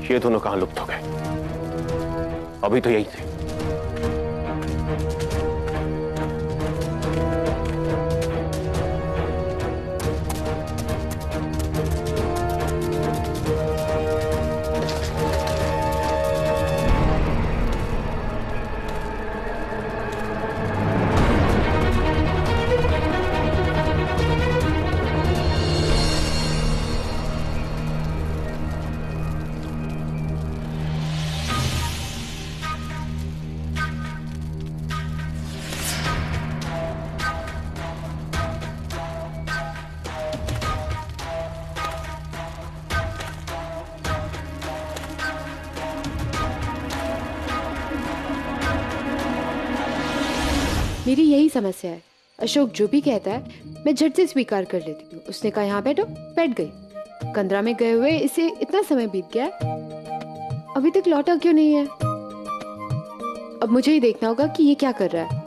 ये दोनों कहां लुप्त हो गए? अभी तो यही थे। मेरी यही समस्या है। अशोक जो भी कहता है मैं झट से स्वीकार कर लेती हूँ। उसने कहा यहाँ बैठो, बैठ गई। कंदरा में गए हुए इसे इतना समय बीत गया, अभी तक लौटा क्यों नहीं है? अब मुझे ही देखना होगा कि ये क्या कर रहा है।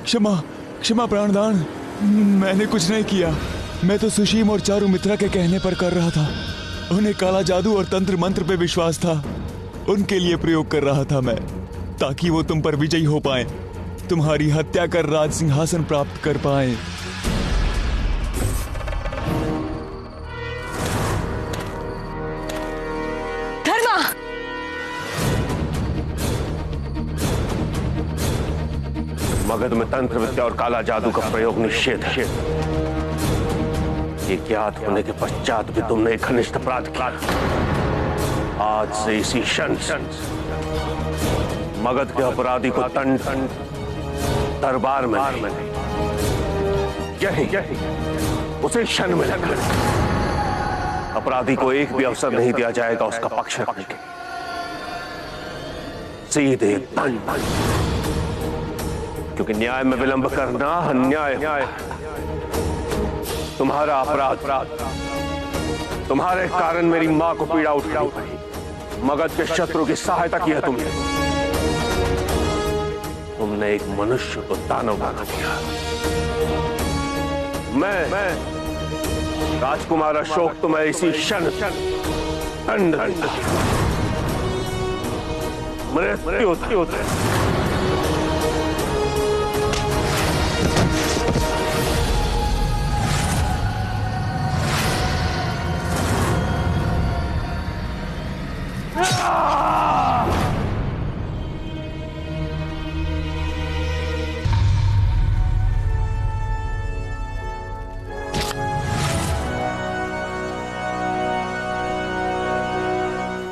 क्षमा क्षमा प्राणदान, मैंने कुछ नहीं किया। मैं तो सुशीम और चारुमित्रा के कहने पर कर रहा था। उन्हें काला जादू और तंत्र मंत्र पे विश्वास था, उनके लिए प्रयोग कर रहा था मैं, ताकि वो तुम पर विजयी हो पाए, तुम्हारी हत्या कर राज सिंहासन प्राप्त कर पाए। मगध में तंत्र विद्या और काला जादू का प्रयोग निषेध है। ये ज्ञात होने के पश्चात भी तुमने एक घनिष्ठ अपराध किया। आज से इसी क्षण मगध के अपराधी को तंड दरबार में यही उसे क्षण में लगना। अपराधी को एक भी अवसर नहीं दिया जाएगा उसका पक्ष रखने के। सीधे दंड, क्योंकि न्याय में विलंब करना अन्याय। तुम्हारा अपराध, तुम्हारे कारण मेरी मां को पीड़ा उठानी पड़ी। मगध के शत्रु की सहायता की है तुमने। तुमने एक मनुष्य को दानव बना दिया। मैं राजकुमार अशोक तुम्हें इसी क्षण दंड मृत्यु होते।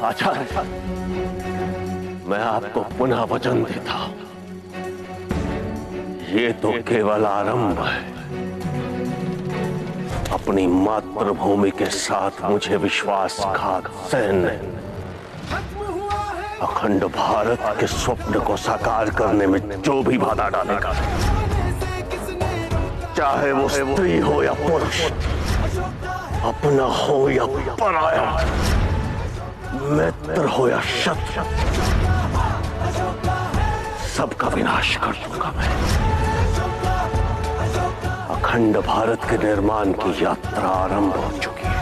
आचार्य, मैं आपको पुनः वचन देता हूं, ये तो केवल आरंभ है। अपनी मातृभूमि के साथ मुझे विश्वासघात सहन, अखंड भारत के स्वप्न को साकार करने में जो भी बाधा डालेगा, चाहे वो स्त्री हो या पुरुष, अपना हो या पराया, मित्र हो या शत्रु, सबका विनाश कर दूंगा मैं। अखंड भारत के निर्माण की यात्रा आरंभ हो चुकी है।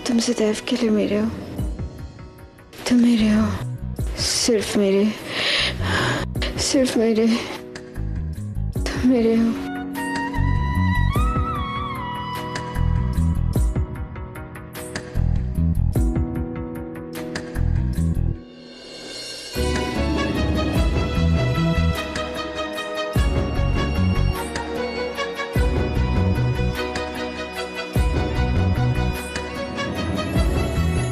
तुम सदैव के लिए मेरे हो, तुम मेरे हो, सिर्फ मेरे, सिर्फ मेरे, तुम मेरे हो।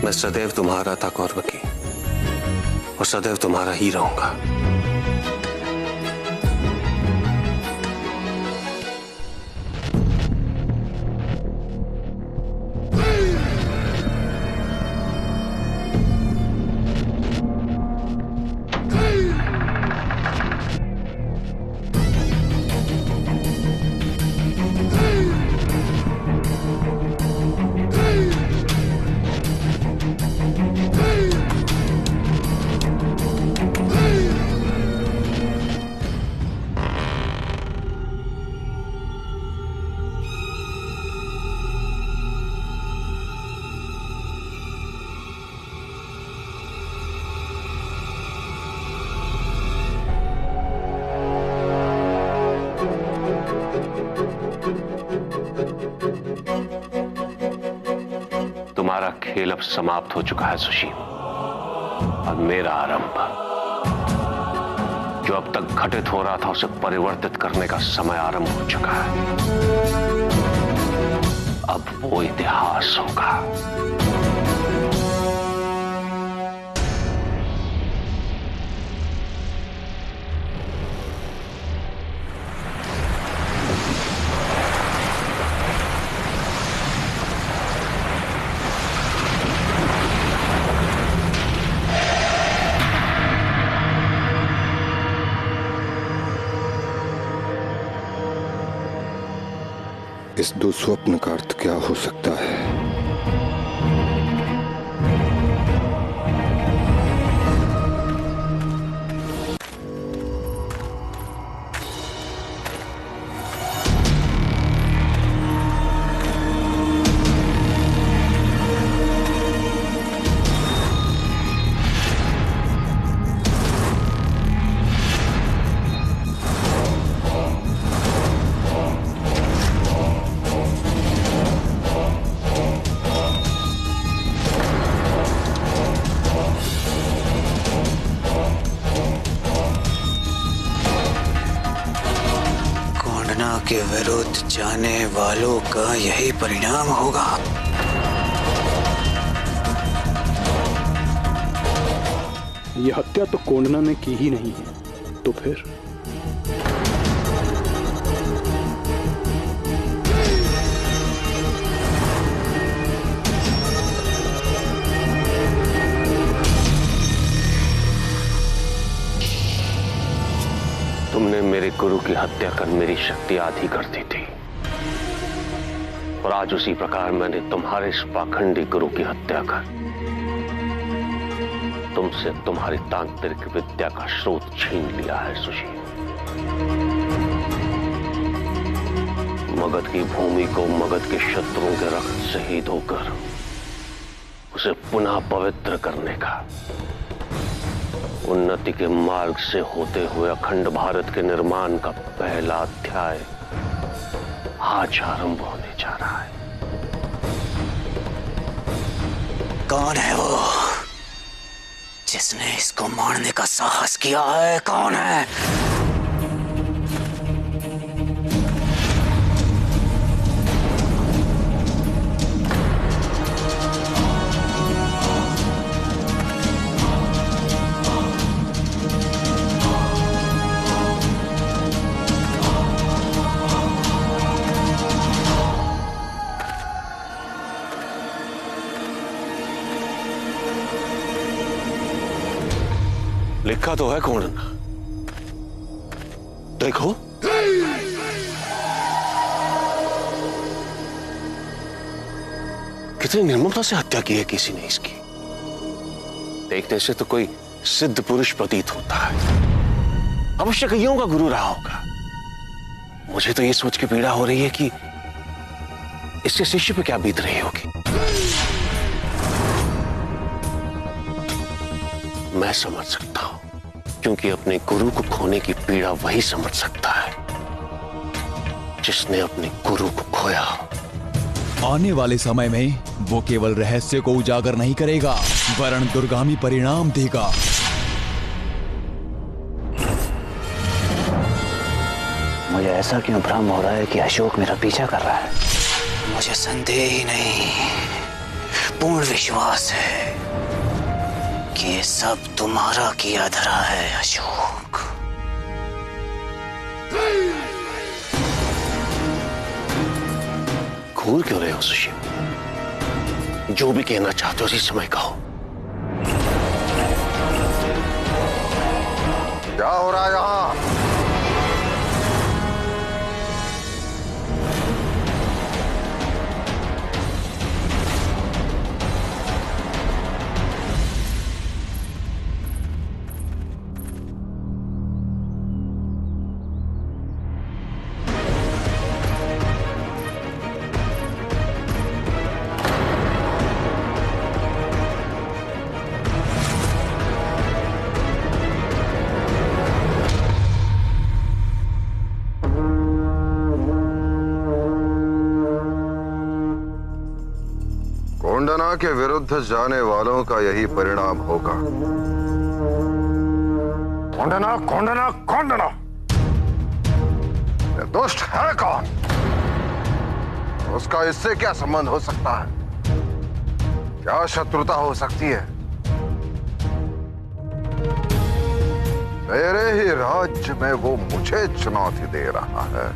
मैं सदैव तुम्हारा था कौरवकी, और सदैव तुम्हारा ही रहूंगा। तुम्हारा खेल अब समाप्त हो चुका है सुशील, और मेरा आरंभ, जो अब तक घटित हो रहा था उसे परिवर्तित करने का समय आरंभ हो चुका है। अब वो इतिहास होगा। इस दुस्वप्न का अर्थ क्या हो सकता है? के विरुद्ध जाने वालों का यही परिणाम होगा। ये हत्या तो कोंडना ने की ही नहीं है, तो फिर? तुमने मेरे गुरु की हत्या कर मेरी शक्ति आधी कर दी थी, और आज उसी प्रकार मैंने तुम्हारे इस पाखंडी गुरु की हत्या कर तुमसे तुम्हारी तांत्रिक विद्या का स्रोत छीन लिया है सुशील। मगध की भूमि को मगध के शत्रुओं के रक्त से ही धोकर उसे पुनः पवित्र करने का, उन्नति के मार्ग से होते हुए अखंड भारत के निर्माण का पहला अध्याय आज आरंभ होने जा रहा है। कौन है वो जिसने इसको मारने का साहस किया है? कौन है? लिखा तो है कोंडना, देखो। कितनी निर्ममता से हत्या की है किसी ने इसकी। देखने से तो कोई सिद्ध पुरुष प्रतीत होता है, अवश्य कईयों का गुरु रहा होगा। मुझे तो ये सोच के पीड़ा हो रही है कि इसके शिष्य पे क्या बीत रही होगी। मैं समझ सकता हूं, क्योंकि अपने गुरु को खोने की पीड़ा वही समझ सकता है जिसने अपने गुरु को खोया। आने वाले समय में वो केवल रहस्य को उजागर नहीं करेगा, वरन दुर्गामी परिणाम देगा। मुझे ऐसा क्यों भ्रम हो रहा है कि अशोक मेरा पीछा कर रहा है? मुझे संदेह ही नहीं, पूर्ण विश्वास है कि ये सब तुम्हारा किया धरा है अशोक। घूर क्यों रहे हो सुशील? जो भी कहना चाहते हो उसी समय कहो। क्या हो रहा है यहां? कोंडना के विरुद्ध जाने वालों का यही परिणाम होगा। कोंडना, कोंडना, कोंडना, ये दुष्ट है कौन? उसका इससे क्या संबंध हो सकता है? क्या शत्रुता हो सकती है? मेरे ही राज्य में वो मुझे चुनौती दे रहा है,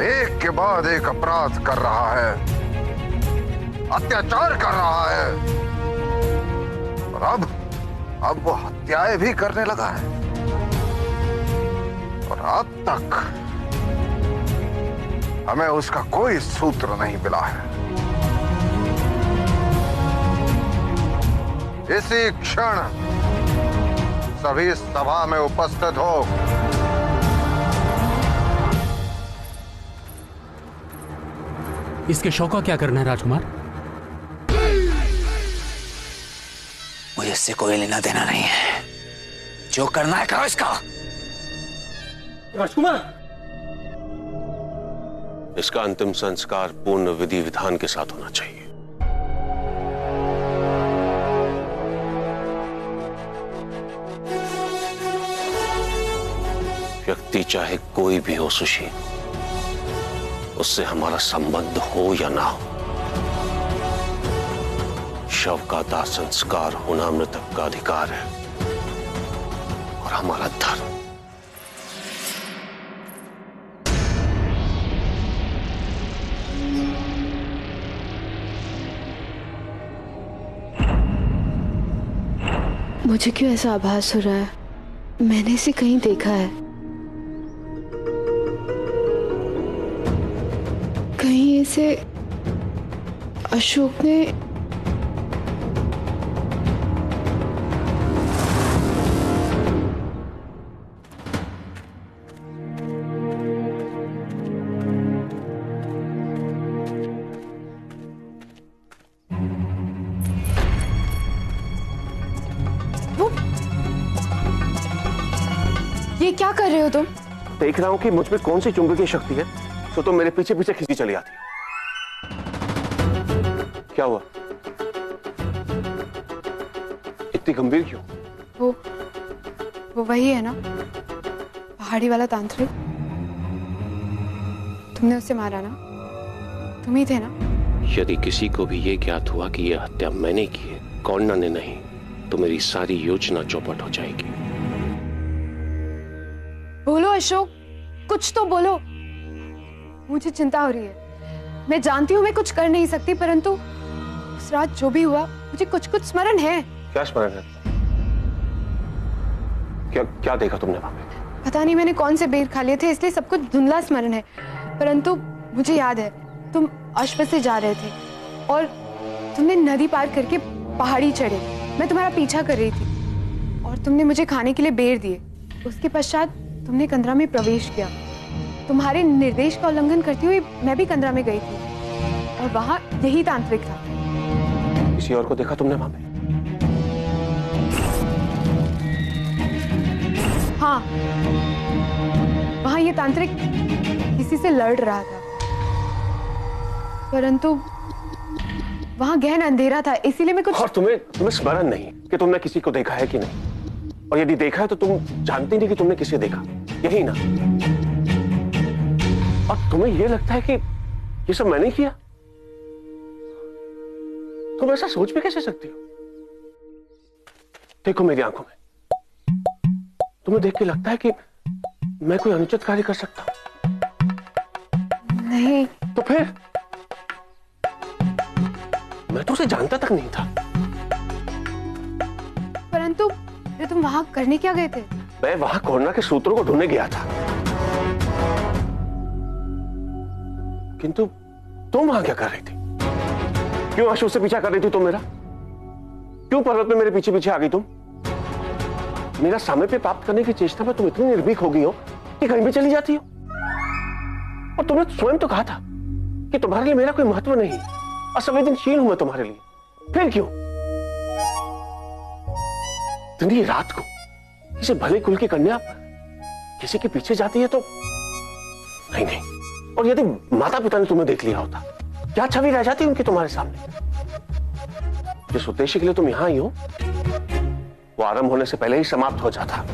एक के बाद एक अपराध कर रहा है, अत्याचार कर रहा है, और अब वो हत्याएं भी करने लगा है। और अब तक हमें उसका कोई सूत्र नहीं मिला है। इसी क्षण सभी सभा में उपस्थित हो। इसके शव का क्या करना है राजकुमार? मुझे इससे कोई लेना देना नहीं है। जो करना है करो इसका। राजकुमार, इसका अंतिम संस्कार पूर्ण विधि विधान के साथ होना चाहिए। व्यक्ति चाहे कोई भी हो सुशील, उससे हमारा संबंध हो या ना हो, शव का दाह संस्कार होना मृतक का अधिकार है और हमारा धर्म। मुझे क्यों ऐसा आभास हो रहा है? मैंने इसे कहीं देखा है। कहीं इसे अशोक ने ये क्या कर रहे हो तुम? देख रहा हूं कि मुझ में कौन सी चुंबकीय शक्ति है तो तुम मेरे पीछे पीछे खिंची चली आती हो। क्या हुआ? इतनी गंभीर क्यों? वो वही है ना, पहाड़ी वाला तांत्रिक। तुमने उसे मारा ना? तुम ही थे ना? यदि किसी को भी ये ज्ञात हुआ कि यह हत्या मैंने की है, कौंडन्या ने नहीं, तो मेरी सारी योजना चौपट हो जाएगी। बोलो अशोक, कुछ तो बोलो। मुझे चिंता हो रही है। मैं जानती हूँ मैं कुछ कर नहीं सकती, परंतु उस रात जो भी हुआ मुझे कुछ कुछ स्मरण है। क्या स्मरण है? क्या देखा तुमने वहां पे? पता नहीं मैंने कौन से बेर खा लिए थे, इसलिए सब कुछ धुंधला स्मरण है। परंतु मुझे याद है तुम अश्व से जा रहे थे और तुमने नदी पार करके पहाड़ी चढ़े। मैं तुम्हारा पीछा कर रही थी और तुमने मुझे खाने के लिए बेर दिए। उसके पश्चात तुमने कंदरा में प्रवेश किया। तुम्हारे निर्देश का उल्लंघन करती हुई मैं भी कंदरा में गई थी और वहां यही तांत्रिक था। किसी और को देखा तुमने वहां पे? हाँ, वहां ये तांत्रिक किसी से लड़ रहा था, परंतु वहां गहन अंधेरा था, इसीलिए मैं कुछ। और तुम्हें स्मरण नहीं कि तुमने किसी को देखा है कि नहीं? और यदि देखा है तो तुम जानती नहीं कि तुमने किसे देखा, यही ना? और तुम्हें यह लगता है कि ये सब मैंने किया? तुम ऐसा सोच भी कैसे सकती हो? देखो मेरी आंखों में, तुम्हें देख के लगता है कि मैं कोई अनुचित कार्य कर सकता हूं? नहीं। तो फिर मैं तो उसे जानता तक नहीं था। परंतु फिर तुम वहां करने क्या गए थे? मैं वहां कौंडन्या के सूत्रों को ढूंढने गया था। किंतु तुम वहां क्या कर रही थी? क्यों अशोक से पीछा कर रही थी तुम मेरा? क्यों पर्वत में मेरे पीछे पीछे आ गई तुम? मेरा सामीप्य प्राप्त करने की चेष्टा में तुम इतनी निर्भीक हो गई हो कि कहीं भी चली जाती हो। और तुमने स्वयं तो कहा था कि तुम्हारे लिए मेरा कोई महत्व नहीं, असंवेदनशील हूं मैं तुम्हारे लिए। फिर क्यों इतनी रात को किसी भले कुल की कन्या किसी के पीछे जाती है तो? नहीं नहीं। और यदि माता पिता ने तुम्हें देख लिया होता, क्या छवि रह जाती उनकी तुम्हारे सामने? जिस उद्देश्य के लिए तुम यहां आई हो वो आरंभ होने से पहले ही समाप्त हो जाता।